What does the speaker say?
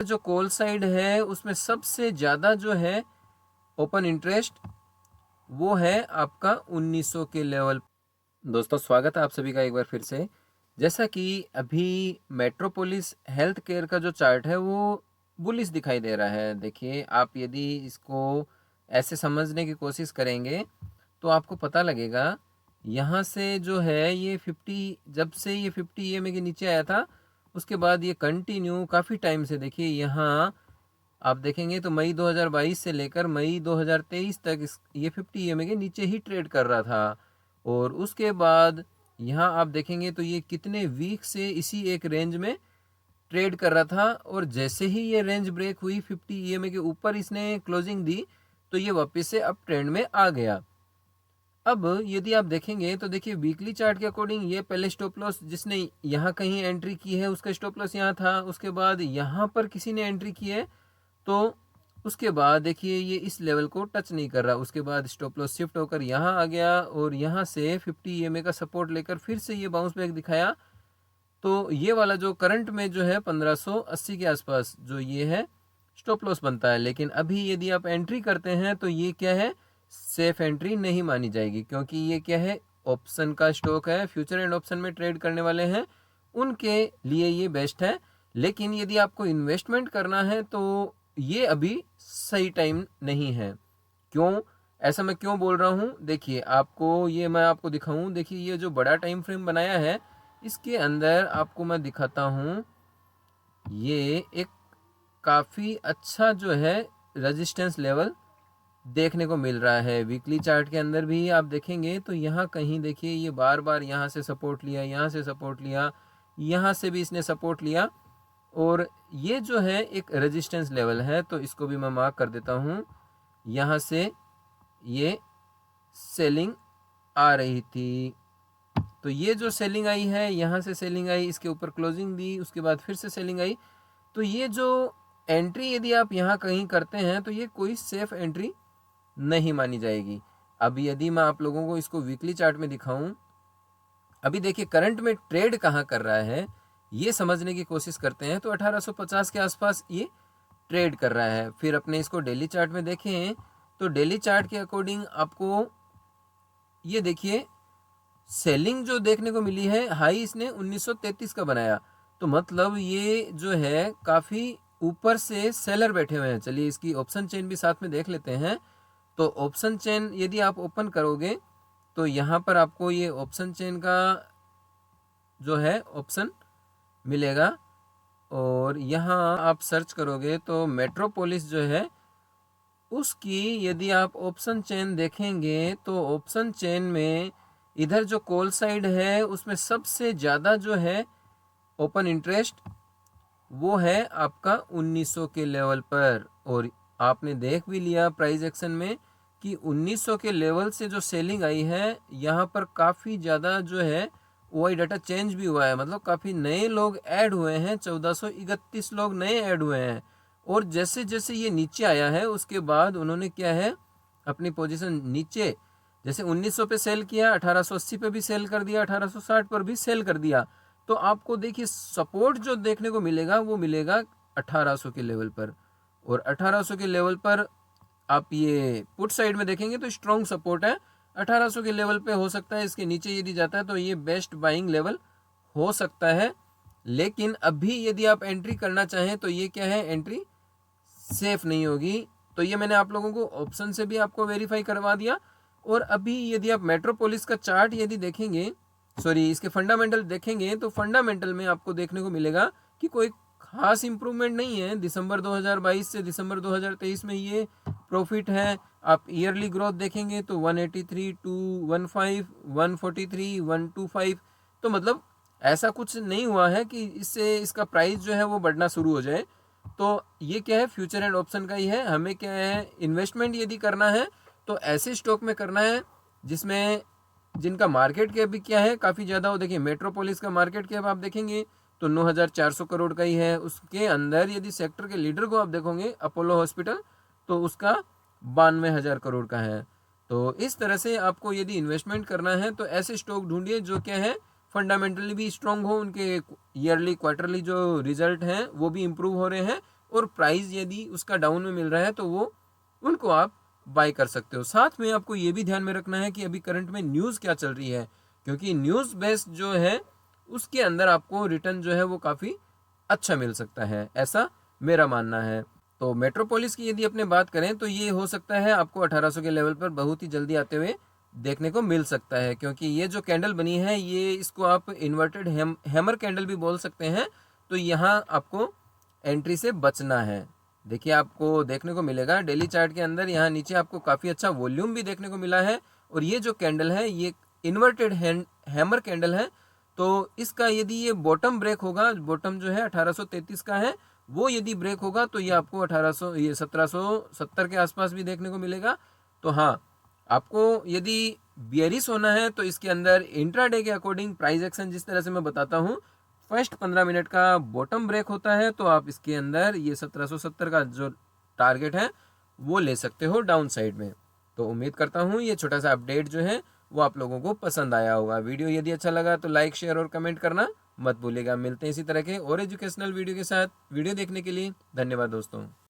जो call side है उसमें सबसे ज़्यादा जो है ओपन इंटरेस्ट वो है आपका 1900 के लेवल। दोस्तों स्वागत है आप सभी का एक बार फिर से। जैसा कि अभी मेट्रोपोलिस हेल्थ केयर का जो चार्ट है वो बुलिश दिखाई दे रहा है। देखिए आप यदि इसको ऐसे समझने की कोशिश करेंगे तो आपको पता लगेगा यहाँ से जो है ये 50, जब से ये 50 EMA के नीचे आया था उसके बाद ये कंटिन्यू काफ़ी टाइम से, देखिए यहाँ आप देखेंगे तो मई 2022 से लेकर मई 2023 तक ये 50 EMA के नीचे ही ट्रेड कर रहा था। और उसके बाद यहाँ आप देखेंगे तो ये कितने वीक से इसी एक रेंज में ट्रेड कर रहा था, और जैसे ही ये रेंज ब्रेक हुई 50 EMA के ऊपर इसने क्लोजिंग दी तो ये वापस से अप ट्रेंड में आ गया। अब यदि आप देखेंगे तो देखिए वीकली चार्ट के अकॉर्डिंग ये पहले स्टॉप लॉस जिसने यहाँ कहीं एंट्री की है उसका स्टॉप लॉस यहाँ था, उसके बाद यहाँ पर किसी ने एंट्री की है तो उसके बाद देखिए ये इस लेवल को टच नहीं कर रहा, उसके बाद स्टॉप लॉस शिफ्ट होकर यहाँ आ गया और यहाँ से 50 EMA का सपोर्ट लेकर फिर से ये बाउंस बैक दिखाया। तो ये वाला जो करंट में जो है 1580 के आसपास जो ये है स्टॉप लॉस बनता है। लेकिन अभी यदि आप एंट्री करते हैं तो ये क्या है, सेफ एंट्री नहीं मानी जाएगी, क्योंकि ये क्या है, ऑप्शन का स्टॉक है, फ्यूचर एंड ऑप्शन में ट्रेड करने वाले हैं उनके लिए ये बेस्ट है। लेकिन यदि आपको इन्वेस्टमेंट करना है तो ये अभी सही टाइम नहीं है। क्यों, ऐसा मैं क्यों बोल रहा हूँ, देखिए आपको ये मैं आपको दिखाऊं। देखिए ये जो बड़ा टाइम फ्रेम बनाया है इसके अंदर आपको मैं दिखाता हूँ, ये एक काफ़ी अच्छा जो है रेजिस्टेंस लेवल देखने को मिल रहा है। वीकली चार्ट के अंदर भी आप देखेंगे तो यहाँ कहीं देखिए ये बार बार यहाँ से सपोर्ट लिया, यहाँ से सपोर्ट लिया, यहाँ से भी इसने सपोर्ट लिया, और ये जो है एक रेजिस्टेंस लेवल है तो इसको भी मैं मार्क कर देता हूँ। यहाँ से ये सेलिंग आ रही थी, तो ये जो सेलिंग आई है यहाँ से सेलिंग आई, इसके ऊपर क्लोजिंग दी, उसके बाद फिर से सेलिंग आई। तो ये जो एंट्री यदि आप यहाँ कहीं करते हैं तो ये कोई सेफ एंट्री नहीं मानी जाएगी। अब यदि मैं आप लोगों को इसको वीकली चार्ट में दिखाऊं, अभी देखिए करंट में ट्रेड कहाँ कर रहा है ये समझने की कोशिश करते हैं तो 1850 के आसपास ये ट्रेड कर रहा है। फिर अपने इसको डेली चार्ट में देखें तो डेली चार्ट के अकॉर्डिंग आपको ये देखिए सेलिंग जो देखने को मिली है, हाई इसने 1933 का बनाया, तो मतलब ये जो है काफ़ी ऊपर से सेलर बैठे हुए हैं। चलिए इसकी ऑप्शन चेन भी साथ में देख लेते हैं। तो ऑप्शन चेन यदि आप ओपन करोगे तो यहाँ पर आपको ये ऑप्शन चेन का जो है ऑप्शन मिलेगा, और यहाँ आप सर्च करोगे तो मेट्रोपोलिस जो है उसकी यदि आप ऑप्शन चेन देखेंगे तो ऑप्शन चेन में इधर जो कॉल साइड है उसमें सबसे ज़्यादा जो है ओपन इंटरेस्ट वो है आपका 1900 के लेवल पर। और आपने देख भी लिया प्राइस एक्शन में कि 1900 के लेवल से जो सेलिंग आई है यहाँ पर काफ़ी ज़्यादा जो है OI डाटा चेंज भी हुआ है, मतलब काफ़ी नए लोग ऐड हुए हैं, 1431 लोग नए ऐड हुए हैं। और जैसे जैसे ये नीचे आया है उसके बाद उन्होंने क्या है अपनी पोजीशन नीचे, जैसे 1900 पे सेल किया, 1880 पे भी सेल कर दिया, 1860 पर भी सेल कर दिया, तो आपको देखिए सपोर्ट जो देखने को मिलेगा वो मिलेगा 1800 के लेवल पर। और 1800 के लेवल पर आप ये पुट साइड में देखेंगे तो स्ट्रॉन्ग सपोर्ट है 1800 के लेवल पे। हो सकता है इसके नीचे यदि जाता है तो ये बेस्ट बाइंग लेवल हो सकता है। लेकिन अभी यदि आप एंट्री करना चाहें तो ये क्या है, एंट्री सेफ नहीं होगी। तो ये मैंने आप लोगों को ऑप्शन से भी आपको वेरीफाई करवा दिया। और अभी यदि आप मेट्रोपोलिस का चार्ट यदि देखेंगे, सॉरी इसके फंडामेंटल देखेंगे तो फंडामेंटल में आपको देखने को मिलेगा कि कोई खास इंप्रूवमेंट नहीं है। दिसंबर 2022 से दिसंबर 2023 में ये प्रॉफिट है। आप ईयरली ग्रोथ देखेंगे तो 183, 215, 143, 125, तो मतलब ऐसा कुछ नहीं हुआ है कि इससे इसका प्राइस जो है वो बढ़ना शुरू हो जाए। तो ये क्या है, फ्यूचर एंड ऑप्शन का ही है। हमें क्या है, इन्वेस्टमेंट यदि करना है तो ऐसे स्टॉक में करना है जिसमें जिनका मार्केट कैप भी क्या है काफ़ी ज़्यादा हो। देखिए मेट्रोपोलिस का मार्केट कैप आप देखेंगे तो 9400 करोड़ का ही है। उसके अंदर यदि सेक्टर के लीडर को आप देखोगे अपोलो हॉस्पिटल तो उसका 92,000 करोड़ का है। तो इस तरह से आपको यदि इन्वेस्टमेंट करना है तो ऐसे स्टॉक ढूंढिए जो क्या है फंडामेंटली भी स्ट्रांग हो, उनके ईयरली क्वार्टरली जो रिजल्ट हैं वो भी इम्प्रूव हो रहे हैं, और प्राइस यदि उसका डाउन में मिल रहा है तो वो उनको आप बाय कर सकते हो। साथ में आपको ये भी ध्यान में रखना है कि अभी करंट में न्यूज़ क्या चल रही है, क्योंकि न्यूज़ बेस्ड जो है उसके अंदर आपको रिटर्न जो है वो काफ़ी अच्छा मिल सकता है, ऐसा मेरा मानना है। तो मेट्रोपोलिस की यदि अपने बात करें तो ये हो सकता है आपको 1800 के लेवल पर बहुत ही जल्दी आते हुए देखने को मिल सकता है, क्योंकि ये जो कैंडल बनी है ये इसको आप इन्वर्टेड हैमर कैंडल भी बोल सकते हैं। तो यहाँ आपको एंट्री से बचना है। देखिए आपको देखने को मिलेगा डेली चार्ट के अंदर यहाँ नीचे आपको काफ़ी अच्छा वॉल्यूम भी देखने को मिला है, और ये जो कैंडल है ये इन्वर्टेड हैमर कैंडल है। तो इसका यदि ये बॉटम ब्रेक होगा, बॉटम जो है 1833 का है, वो यदि ब्रेक होगा तो ये आपको 1770 के आसपास भी देखने को मिलेगा। तो हाँ, आपको यदि बियरिश होना है तो इसके अंदर इंट्राडे के अकॉर्डिंग प्राइस एक्शन जिस तरह से मैं बताता हूँ, फर्स्ट 15 मिनट का बॉटम ब्रेक होता है तो आप इसके अंदर ये 1770 का जो टारगेट है वो ले सकते हो डाउन साइड में। तो उम्मीद करता हूँ ये छोटा सा अपडेट जो है वो आप लोगों को पसंद आया होगा। वीडियो यदि अच्छा लगा तो लाइक, शेयर और कमेंट करना मत भूलिएगा। मिलते हैं इसी तरह के और एजुकेशनल वीडियो के साथ। वीडियो देखने के लिए धन्यवाद दोस्तों।